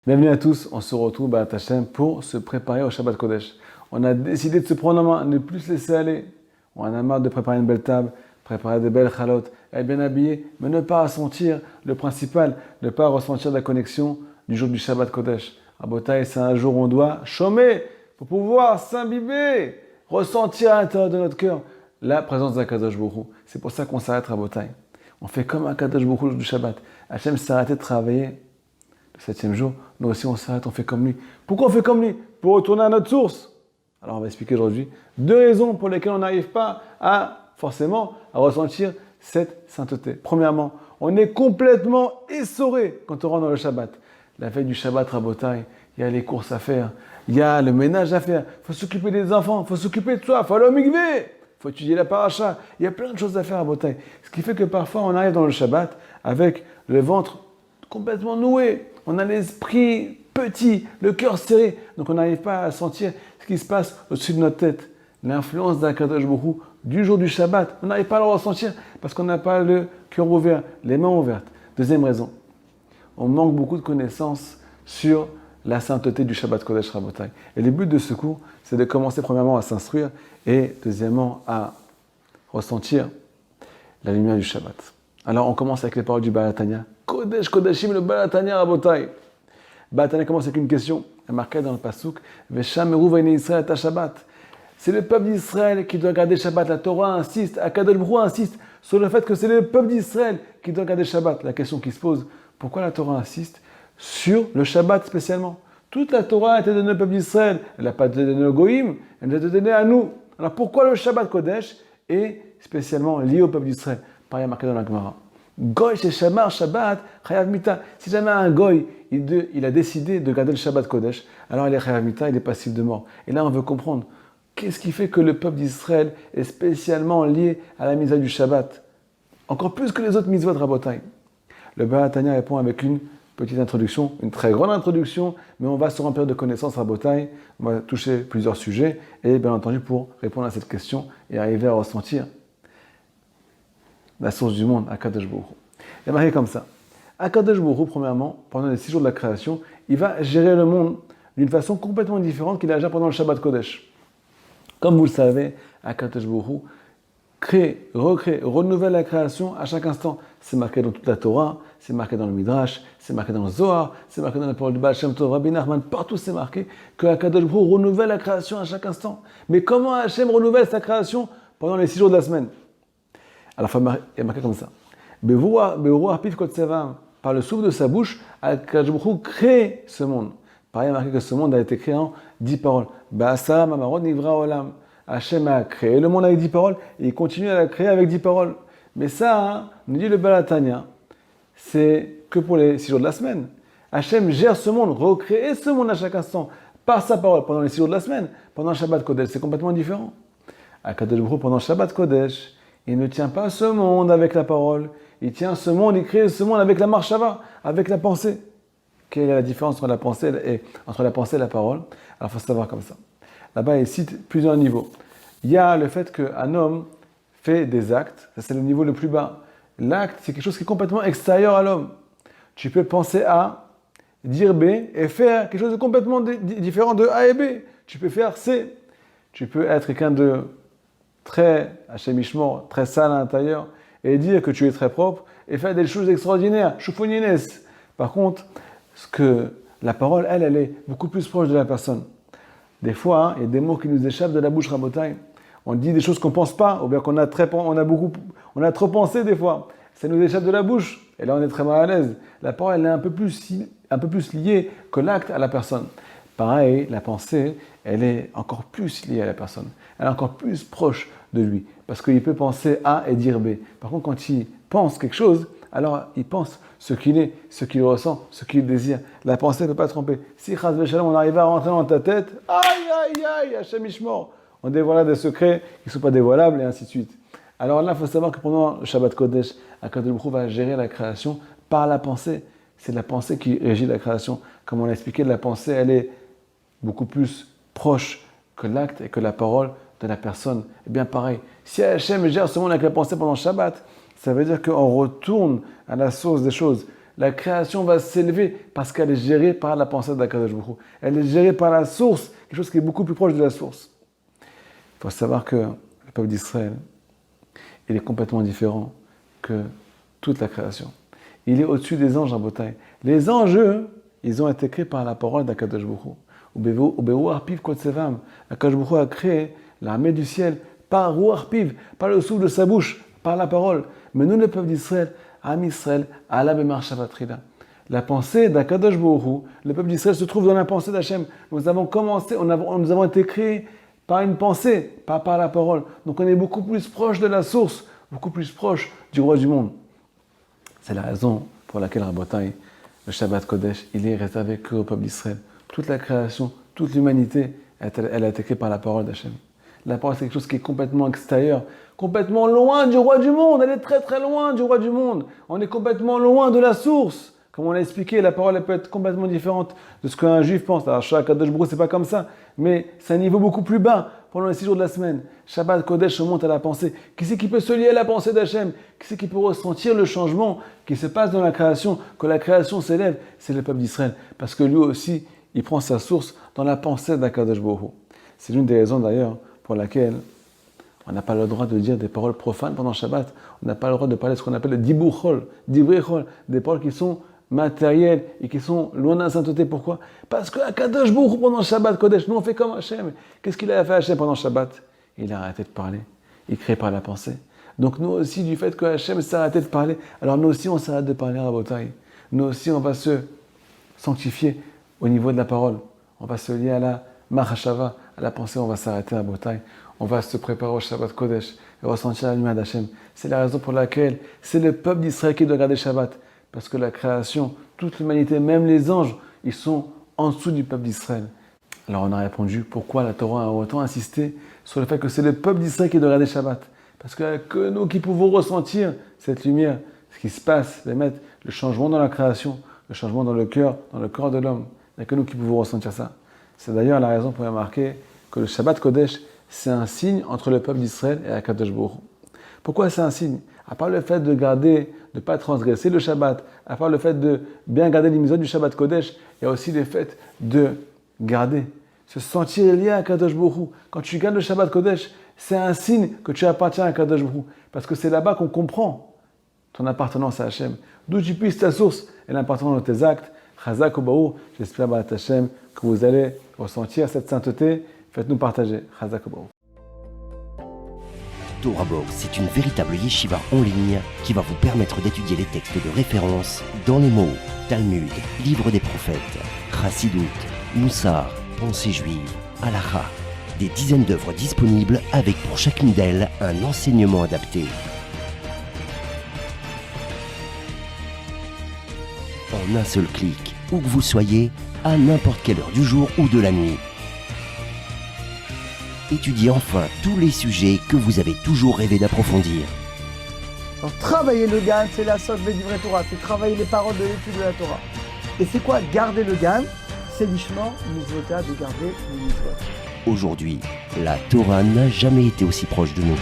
Bienvenue à tous, on se retrouve B'Ezrat Hashem pour se préparer au Shabbat Kodesh. On a décidé de se prendre en main, ne plus se laisser aller. On en a marre de préparer une belle table, préparer de belles chalotes, être bien habillé, mais ne pas ressentir le principal, ne pas ressentir la connexion du jour du Shabbat Kodesh. Rabotai, c'est un jour où on doit chômer pour pouvoir s'imbiber, ressentir à l'intérieur de notre cœur la présence d'Akadosh Baruch Hu. C'est pour ça qu'on s'arrête Rabotai. On fait comme Akadosh Baruch Hu le jour du Shabbat. Hashem s'est arrêté de travailler. Le 7e jour, nous aussi on s'arrête, on fait comme lui. Pourquoi on fait comme lui? Pour retourner à notre source. Alors on va expliquer aujourd'hui 2 raisons pour lesquelles on n'arrive pas forcément à ressentir cette sainteté. Premièrement, on est complètement essoré quand on rentre dans le Shabbat. La veille du Shabbat, Rabotai, il y a les courses à faire, il y a le ménage à faire, il faut s'occuper des enfants, il faut s'occuper de soi, il faut aller au mikvé, il faut étudier la paracha, il y a plein de choses à faire à Rabotai. Ce qui fait que parfois on arrive dans le Shabbat avec le ventre complètement noué. On a l'esprit petit, le cœur serré, donc on n'arrive pas à sentir ce qui se passe au-dessus de notre tête. L'influence d'Akadosh Baruch Hu du jour du Shabbat, on n'arrive pas à le ressentir parce qu'on n'a pas le cœur ouvert, les mains ouvertes. Deuxième raison, on manque beaucoup de connaissances sur la sainteté du Shabbat Kodesh Rabotai. Et le but de ce cours, c'est de commencer premièrement à s'instruire et deuxièmement à ressentir la lumière du Shabbat. Alors on commence avec les paroles du Baal HaTanya. Kodesh Kodashim, le Baal HaTanya Rabotai. Baal HaTanya commence avec une question. Elle est marquée dans le pasuk. Vesham eruv einei Israël ta Shabbat. C'est le peuple d'Israël qui doit garder Shabbat. La Torah insiste, Akadosh Baruch Hu insiste sur le fait que c'est le peuple d'Israël qui doit garder Shabbat. La question qui se pose, pourquoi la Torah insiste sur le Shabbat spécialement? Toute la Torah a été donnée au peuple d'Israël. Elle n'a pas été donnée aux Goïm, elle nous a été donnée à nous. Alors pourquoi le Shabbat Kodesh est spécialement lié au peuple d'Israël? Pareil marqué dans la Gemara. Goy chez Shamar Shabbat, Chayav Mita. Si jamais un Goy, il a décidé de garder le Shabbat Kodesh, alors il est Chayav Mita, il est passible de mort. Et là, on veut comprendre, qu'est-ce qui fait que le peuple d'Israël est spécialement lié à la mitzvah du Shabbat? Encore plus que les autres mitzvot de Rabotai. Le Baal HaTanya répond avec une petite introduction, une très grande introduction, mais on va se remplir de connaissances Rabotai, on va toucher plusieurs sujets, et bien entendu, pour répondre à cette question et arriver à ressentir la source du monde, Akadosh Baruch Hu. Il est marqué comme ça. Akadosh Baruch Hu, premièrement, pendant les 6 jours de la création, il va gérer le monde d'une façon complètement différente qu'il a géré pendant le Shabbat Kodesh. Comme vous le savez, Akadosh Baruch Hu crée, recrée, renouvelle la création à chaque instant. C'est marqué dans toute la Torah, c'est marqué dans le Midrash, c'est marqué dans le Zohar, c'est marqué dans la parole du Baal Shem Tov, Rabbi Nachman, partout c'est marqué que Akadosh Baruch Hu renouvelle la création à chaque instant. Mais comment Hashem renouvelle sa création pendant les 6 jours de la semaine? Alors, il est marqué comme ça. Par le souffle de sa bouche, Akadosh Baruch Hu crée ce monde. Pareil, il est marqué que ce monde a été créé en 10 paroles. Hashem a créé le monde avec 10 paroles et il continue à la créer avec 10 paroles. Mais ça, nous dit le Baal HaTanya, c'est que pour les 6 jours de la semaine. Hashem gère ce monde, recrée ce monde à chaque instant par sa parole pendant les 6 jours de la semaine. Pendant le Shabbat Kodesh, c'est complètement différent. Akadosh Baruch Hu, pendant le Shabbat Kodesh, il ne tient pas ce monde avec la parole. Il tient ce monde, il crée ce monde avec la marshava, avec la pensée. Quelle est la différence entre la pensée et la parole? Alors il faut savoir comme ça. Là-bas, il cite plusieurs niveaux. Il y a le fait qu'un homme fait des actes, ça c'est le niveau le plus bas. L'acte, c'est quelque chose qui est complètement extérieur à l'homme. Tu peux penser A, dire B et faire quelque chose de complètement différent de A et B. Tu peux faire C. Tu peux être quelqu'un de très, Hashem Ishmor, très sale à l'intérieur, et dire que tu es très propre, et faire des choses extraordinaires, choufounines. Par contre, la parole, elle est beaucoup plus proche de la personne. Des fois, il y a des mots qui nous échappent de la bouche Rabotai. On dit des choses qu'on ne pense pas, ou bien qu'on a trop pensé des fois. Ça nous échappe de la bouche, et là on est très mal à l'aise. La parole, elle est un peu plus liée que l'acte à la personne. Pareil, la pensée, elle est encore plus liée à la personne. Elle est encore plus proche de lui. Parce qu'il peut penser A et dire B. Par contre, quand il pense quelque chose, alors il pense ce qu'il est, ce qu'il ressent, ce qu'il désire. La pensée ne peut pas tromper. Si Chaz Veshalom, on arrive à rentrer dans ta tête, aïe, Hashem Ishmor, on dévoilera des secrets qui ne sont pas dévoilables, et ainsi de suite. Alors là, il faut savoir que pendant le Shabbat Kodesh, Akadosh Baruch Hu va gérer la création par la pensée. C'est la pensée qui régit la création. Comme on l'a expliqué, la pensée, elle est beaucoup plus proche que l'acte et que la parole de la personne. Et bien pareil, si Hashem gère ce monde avec la pensée pendant le Shabbat, ça veut dire qu'on retourne à la source des choses. La création va s'élever parce qu'elle est gérée par la pensée d'Akadosh Baruch Hu. Elle est gérée par la source, quelque chose qui est beaucoup plus proche de la source. Il faut savoir que le peuple d'Israël, il est complètement différent que toute la création. Il est au-dessus des anges en bataille. Les anges, eux, ils ont été créés par la parole d'Akadosh Baruch Hu. Akadosh Baruch Hu a créé l'armée du ciel par Ruach Piv, par le souffle de sa bouche, par la parole. Mais nous, le peuple d'Israël, Am Israël, Allah bemar shavatrila. La pensée d'Akadosh Baruch Hu, le peuple d'Israël se trouve dans la pensée d'Hachem. Nous avons été créés par une pensée, pas par la parole. Donc on est beaucoup plus proche de la source, beaucoup plus proche du roi du monde. C'est la raison pour laquelle Rabotai, le Shabbat Kodesh, il est réservé qu'au peuple d'Israël. Toute la création, toute l'humanité, elle a été créée par la parole d'Hachem. La parole, c'est quelque chose qui est complètement extérieur, complètement loin du roi du monde. Elle est très très loin du roi du monde. On est complètement loin de la source. Comme on l'a expliqué, la parole elle peut être complètement différente de ce qu'un juif pense. Alors, Shabbat Kadosh Baruch Hu, c'est pas comme ça. Mais c'est un niveau beaucoup plus bas pendant les 6 jours de la semaine. Shabbat Kodesh monte à la pensée. Qui c'est qui peut se lier à la pensée d'Hachem? Qui c'est qui peut ressentir le changement qui se passe dans la création, que la création s'élève? C'est le peuple d'Israël. Parce que lui aussi, il prend sa source dans la pensée d'Akadosh Baruch Hu. C'est l'une des raisons d'ailleurs pour laquelle on n'a pas le droit de dire des paroles profanes pendant Shabbat. On n'a pas le droit de parler de ce qu'on appelle le dibuchol, divrechol, des paroles qui sont matérielles et qui sont loin de la sainteté. Pourquoi? Parce que Akadosh Baruch Hu pendant Shabbat Kodesh, nous on fait comme Hachem. Qu'est-ce qu'il a fait Hachem pendant Shabbat? Il a arrêté de parler. Il crée par la pensée. Donc nous aussi, du fait que Hachem s'est arrêté de parler, alors nous aussi on s'arrête de parler à Rabotai. Nous aussi on va se sanctifier au niveau de la parole. On va se lier à la Mahashava, à la pensée, on va s'arrêter à Botaï, on va se préparer au Shabbat Kodesh et ressentir la lumière d'Hachem. C'est la raison pour laquelle c'est le peuple d'Israël qui doit garder Shabbat. Parce que la création, toute l'humanité, même les anges, ils sont en dessous du peuple d'Israël. Alors on a répondu pourquoi la Torah a autant insisté sur le fait que c'est le peuple d'Israël qui doit garder Shabbat. Parce que nous qui pouvons ressentir cette lumière, ce qui se passe, le changement dans la création, le changement dans le corps de l'homme. Il n'y a que nous qui pouvons ressentir ça. C'est d'ailleurs la raison pour remarquer que le Shabbat Kodesh, c'est un signe entre le peuple d'Israël et Akadosh Baruch Hu. Pourquoi c'est un signe? À part le fait de garder, de ne pas transgresser le Shabbat, à part le fait de bien garder les mitzvot du Shabbat Kodesh, il y a aussi le fait de garder, se sentir lié à Akadosh Baruch Hu. Quand tu gardes le Shabbat Kodesh, c'est un signe que tu appartiens à Akadosh Baruch Hu. Parce que c'est là-bas qu'on comprend ton appartenance à Hachem. D'où tu puisses ta source et l'importance de tes actes. Chazak Obaou, j'espère B'at Hashem que vous allez ressentir cette sainteté. Faites-nous partager. Chazak Obaou. Torah Box, c'est une véritable yeshiva en ligne qui va vous permettre d'étudier les textes de référence dans les mots Talmud, Livre des prophètes, Chassidut, Moussar, Pensée juive, Halakha. Des dizaines d'œuvres disponibles avec pour chacune d'elles un enseignement adapté. En un seul clic, où que vous soyez, à n'importe quelle heure du jour ou de la nuit. Étudiez enfin tous les sujets que vous avez toujours rêvé d'approfondir. Alors, travailler le Gan, c'est la source des livrets Torah, c'est travailler les paroles de l'étude de la Torah. Et c'est quoi garder le Gan? C'est l'ishma, mitzvota, de garder le mitzvot. Aujourd'hui, la Torah n'a jamais été aussi proche de nous.